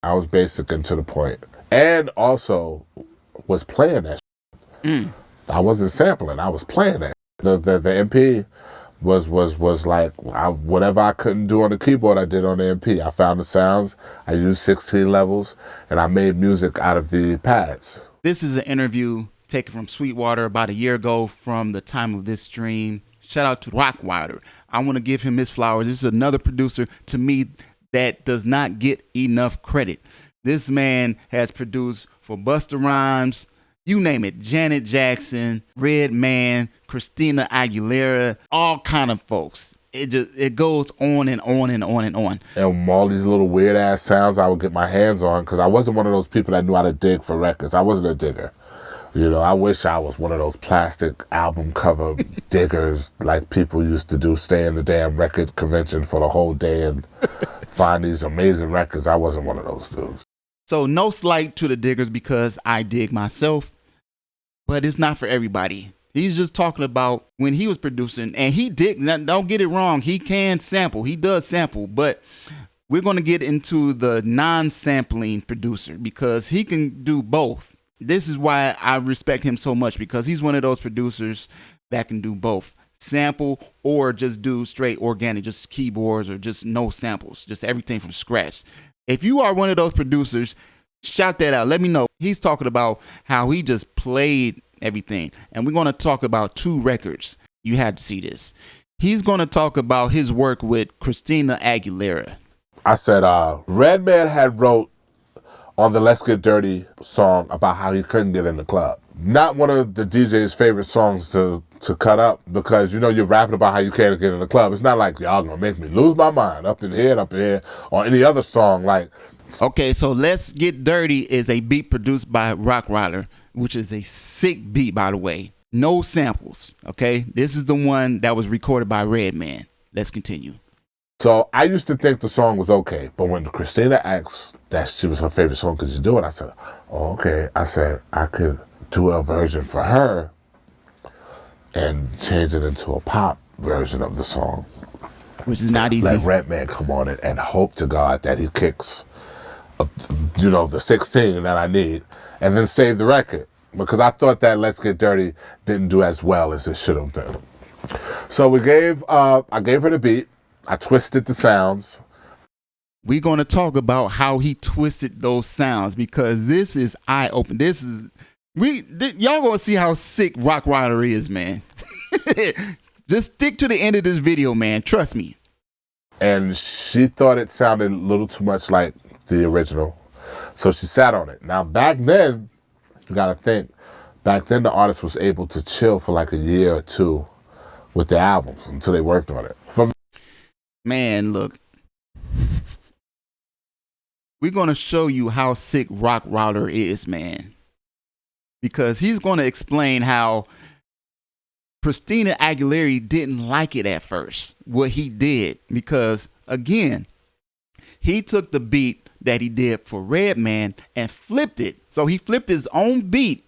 I was basic and to the point. And also was playing that shit. I wasn't sampling, I was playing that. The MP was like whatever I couldn't do on the keyboard, I did on the MP. I found the sounds, I used 16 levels, and I made music out of the pads. This is an interview taken from Sweetwater about a year ago from the time of this stream. Shout out to Rockwilder. I want to give him his flowers. This is another producer to me that does not get enough credit. This man has produced for Busta Rhymes, you name it, Janet Jackson, Redman, Christina Aguilera, all kind of folks. It goes on and on and on and on. And all these little weird ass sounds I would get my hands on, because I wasn't one of those people that knew how to dig for records. I wasn't a digger. You know, I wish I was one of those plastic album cover diggers like people used to do, stay in the damn record convention for the whole day and find these amazing records. I wasn't one of those dudes. So no slight to the diggers, because I dig myself, but it's not for everybody. He's just talking about when he was producing, and he did, don't get it wrong, he can sample, he does sample, but we're going to get into the non-sampling producer because he can do both. This is why I respect him so much, because he's one of those producers that can do both. Sample or just do straight organic, just keyboards or just no samples, just everything from scratch. If you are one of those producers, shout that out. Let me know. He's talking about how he just played everything. And we're going to talk about 2 records. You had to see this. He's going to talk about his work with Christina Aguilera. I said, Redman had wrote on the Let's Get Dirty song about how he couldn't get in the club. Not one of the DJ's favorite songs to cut up, because, you know, you're rapping about how you can't get in the club. It's not like y'all gonna make me lose my mind up in here, or any other song. Like, okay, so Let's Get Dirty is a beat produced by Rockwilder, which is a sick beat, by the way. No samples, okay? This is the one that was recorded by Redman. Let's continue. So I used to think the song was okay, but when Christina asked that she was her favorite song, could you do it? I said, oh, okay. I said I could do a version for her and change it into a pop version of the song. Which is not easy. Let Redman come on it and hope to God that he kicks, you know, the 16 that I need, and then save the record. Because I thought that Let's Get Dirty didn't do as well as it should have done. So I gave her the beat. I twisted the sounds. We're going to talk about how he twisted those sounds, because this is eye-opening. Y'all going to see how sick Rockwilder is, man. Just stick to the end of this video, man. Trust me. And she thought it sounded a little too much like the original, so she sat on it. Now, back then, you got to think, back then the artist was able to chill for like a year or 2 with the albums until they worked on it. Man, look. We're going to show you how sick Rockwilder is, man. Because he's going to explain how Christina Aguilera didn't like it at first, what he did. Because, again, he took the beat that he did for Redman and flipped it. So he flipped his own beat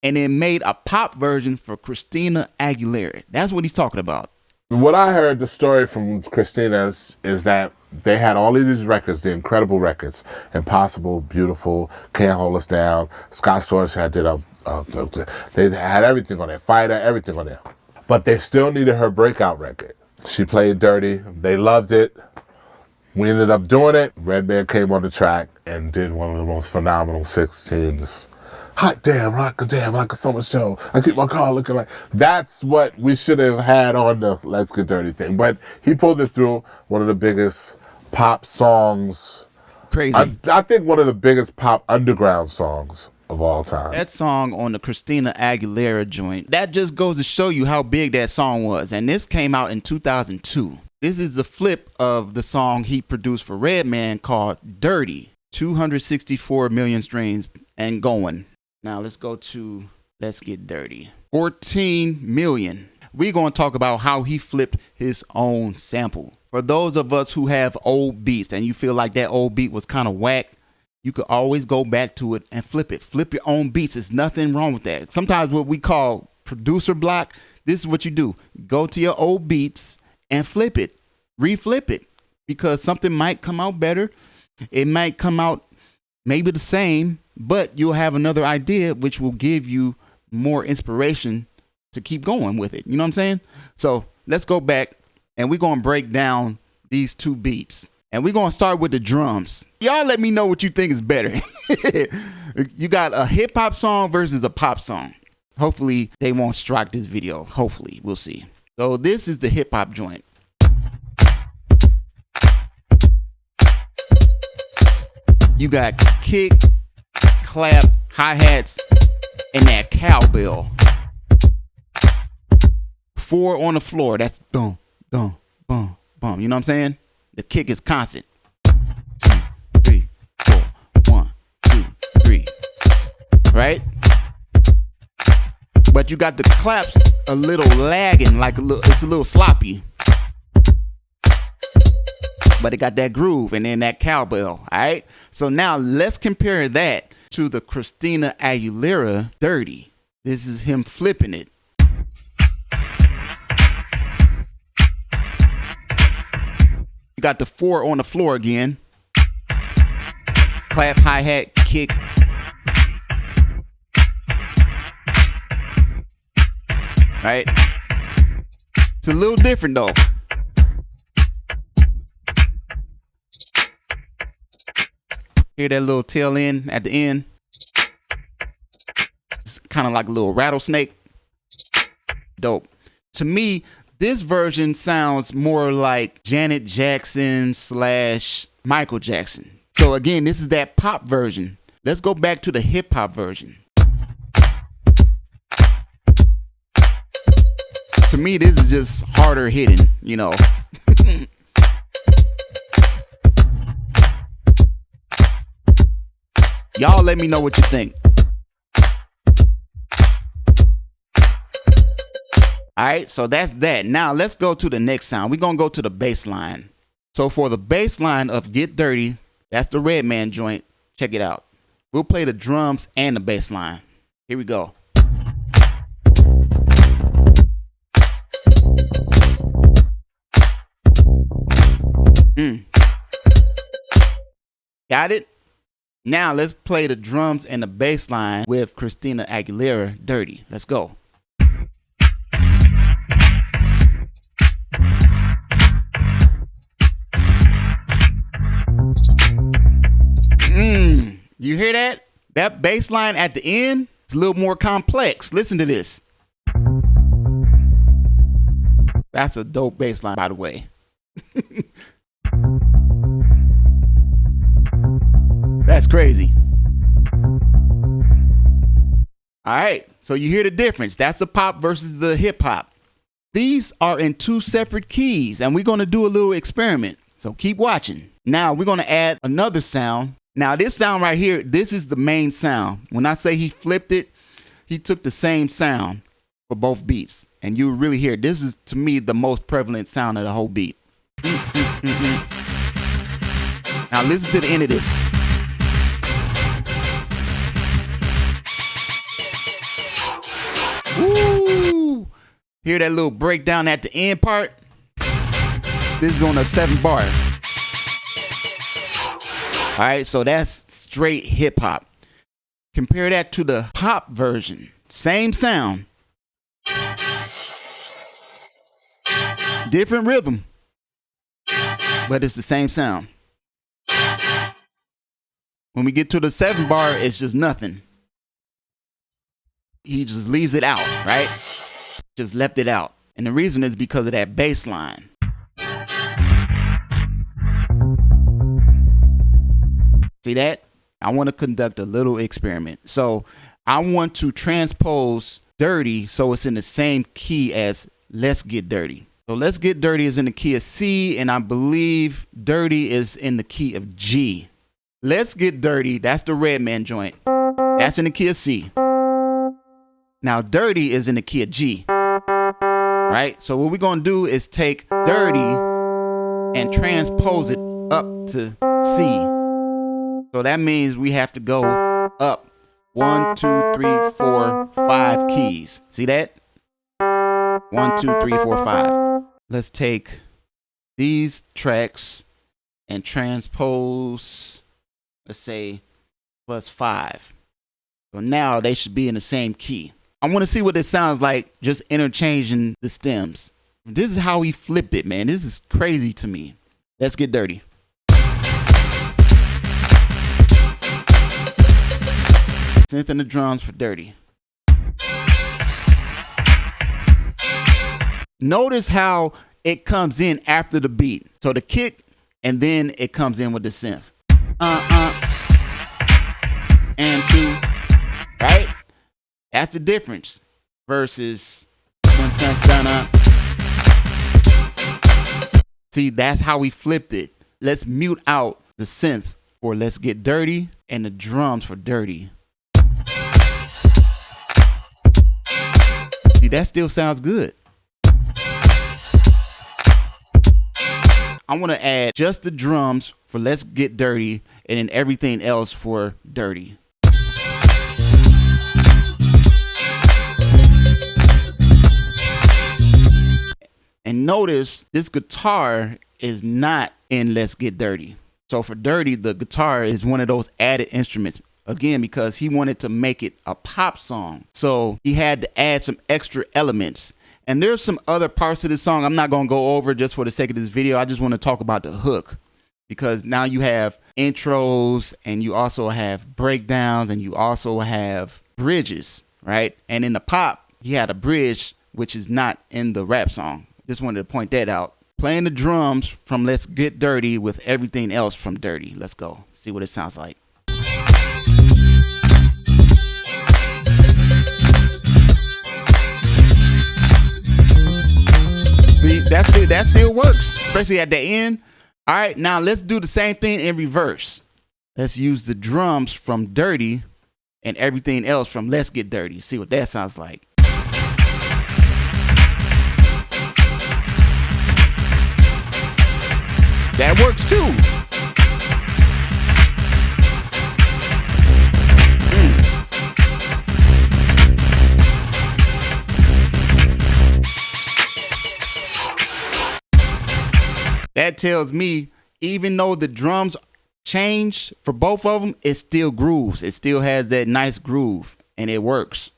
and then made a pop version for Christina Aguilera. That's what he's talking about. What I heard, the story from Christina is that they had all of these records, the incredible records, Impossible, Beautiful, Can't Hold Us Down, Scott Storch they had everything on there, Fighter, everything on there. But they still needed her breakout record. She played Dirty, they loved it. We ended up doing it. Redman came on the track and did one of the most phenomenal 16s. Hot damn, rock a damn, like a summer show. I keep my car looking like. That's what we should have had on the Let's Get Dirty thing. But he pulled it through. One of the biggest pop songs. Crazy. I think one of the biggest pop underground songs of all time. That song on the Christina Aguilera joint, that just goes to show you how big that song was. And this came out in 2002. This is the flip of the song he produced for Redman called Dirty. 264 million streams and going. Now let's go to Let's Get Dirty. 14 million. We're going to talk about how he flipped his own sample. For those of us who have old beats and you feel like that old beat was kind of whack, you could always go back to it and flip it. Flip your own beats. There's nothing wrong with that. Sometimes what we call producer block, this is what you do. Go to your old beats and flip it. Reflip it. Because something might come out better. It might come out maybe the same, but you'll have another idea which will give you more inspiration to keep going with it. You know what I'm saying? So let's go back and we're going to break down these two beats. And we're going to start with the drums. Y'all let me know what you think is better. You got a hip hop song versus a pop song. Hopefully they won't strike this video. Hopefully, we'll see. So this is the hip hop joint. You got kick, clap, hi-hats, and that cowbell. 4 on the floor. That's boom, boom, boom, boom. You know what I'm saying? The kick is constant. 2, 3, 4. 1, 2, 3. Right? But you got the claps a little lagging, like it's a little sloppy. But it got that groove and then that cowbell. All right. So now let's compare that to the Christina Aguilera Dirrty. This is him flipping it. You got the 4 on the floor again. Clap, hi-hat, kick. Right? It's a little different though. Hear that little tail end at the end? It's kind of like a little rattlesnake. Dope. To me, this version sounds more like Janet Jackson / Michael Jackson. So again, this is that pop version. Let's go back to the hip hop version. To me, this is just harder hitting, you know. Y'all let me know what you think. All right, so that's that. Now let's go to the next sound. We're going to go to the bass line. So for the bass line of Get Dirty, that's the Redman joint. Check it out. We'll play the drums and the bass line. Here we go. Got it? Now let's play the drums and the bass line with Christina Aguilera Dirty. Let's go. You hear that? That bass line at the end is a little more complex. Listen to this. That's a dope bass line, by the way. That's crazy. All right, so you hear the difference. That's the pop versus the hip hop. These are in 2 separate keys, and we're going to do a little experiment. So keep watching. Now we're going to add another sound. Now this sound right here, this is the main sound. When I say he flipped it, he took the same sound for both beats. And you really hear, this is to me the most prevalent sound of the whole beat. Now listen to the end of this. Woo! Hear that little breakdown at the end part? This is on a 7 bar. All right, so that's straight hip hop. Compare that to the pop version. Same sound. Different rhythm. But it's the same sound. When we get to the 7 bar, it's just nothing. He just leaves it out, right? Just left it out. And the reason is because of that bass line. See that? I want to conduct a little experiment. So I want to transpose Dirty so it's in the same key as Let's Get Dirty. So Let's Get Dirty is in the key of C, and I believe Dirty is in the key of G. Let's Get Dirty, that's the Redman joint. That's in the key of C. Now Dirty is in the key of G. Right? So what we're going to do is take Dirty and transpose it up to C. So that means we have to go up 1, 2, 3, 4, 5 keys. See that? 1, 2, 3, 4, 5. Let's take these tracks and transpose, let's say, +5. So now they should be in the same key. I want to see what it sounds like just interchanging the stems. This is how he flipped it, man. This is crazy to me. Let's get dirty. Synth and the drums for Dirty. Notice how it comes in after the beat. So the kick, and then it comes in with the synth. And 2, right? That's the difference versus. See, that's how we flipped it. Let's mute out the synth for Let's Get Dirty and the drums for Dirty. See, that still sounds good. I want to add just the drums for Let's Get Dirty and then everything else for Dirty. And notice this guitar is not in Let's Get Dirty. So for Dirty, the guitar is one of those added instruments. Again, because he wanted to make it a pop song. So he had to add some extra elements. And there's some other parts of this song I'm not going to go over just for the sake of this video. I just want to talk about the hook. Because now you have intros and you also have breakdowns and you also have bridges, right? And in the pop, he had a bridge, which is not in the rap song. Just wanted to point that out. Playing the drums from Let's Get Dirty with everything else from Dirty. Let's go. See what it sounds like. See, that still works, especially at the end. All right, now let's do the same thing in reverse. Let's use the drums from Dirty and everything else from Let's Get Dirty. See what that sounds like. That works too. That tells me, even though the drums changed for both of them, it still grooves. It still has that nice groove and it works.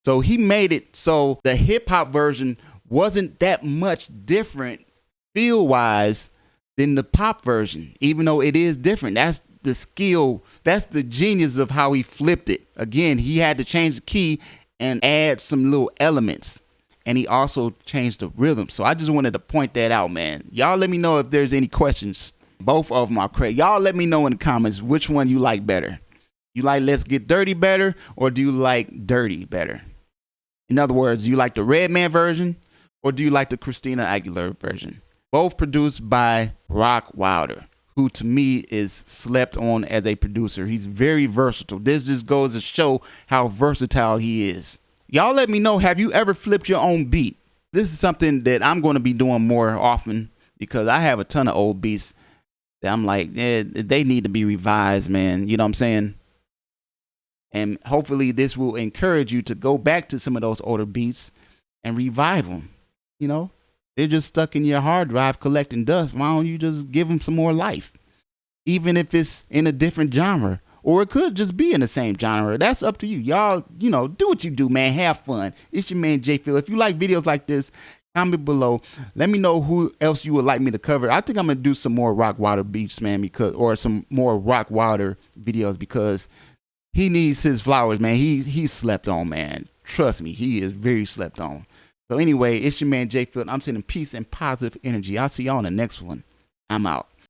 So he made it so the hip hop version wasn't that much different feel wise than the pop version, even though it is different. That's the skill. That's the genius of how he flipped it. Again, he had to change the key and add some little elements. And he also changed the rhythm. So I just wanted to point that out, man. Y'all let me know if there's any questions. Both of them are crazy. Y'all let me know in the comments which one you like better. You like Let's Get Dirty better, or do you like Dirty better? In other words, do you like the Redman version, or do you like the Christina Aguilera version? Both produced by Rockwilder, who to me is slept on as a producer. He's very versatile. This just goes to show how versatile he is. Y'all let me know, have you ever flipped your own beat? This is something that I'm going to be doing more often because I have a ton of old beats that I'm like, they need to be revised, man. You know what I'm saying? And hopefully this will encourage you to go back to some of those older beats and revive them. You know, they're just stuck in your hard drive collecting dust. Why don't you just give them some more life? Even if it's in a different genre. Or it could just be in the same genre. That's up to you. Y'all, you know, do what you do, man. Have fun. It's your man, JFILT. If you like videos like this, comment below. Let me know who else you would like me to cover. I think I'm going to do some more Rockwilder beats, man, or some more Rockwilder videos because he needs his flowers, man. He's slept on, man. Trust me, he is very slept on. So anyway, it's your man, JFILT. I'm sending peace and positive energy. I'll see y'all on the next one. I'm out.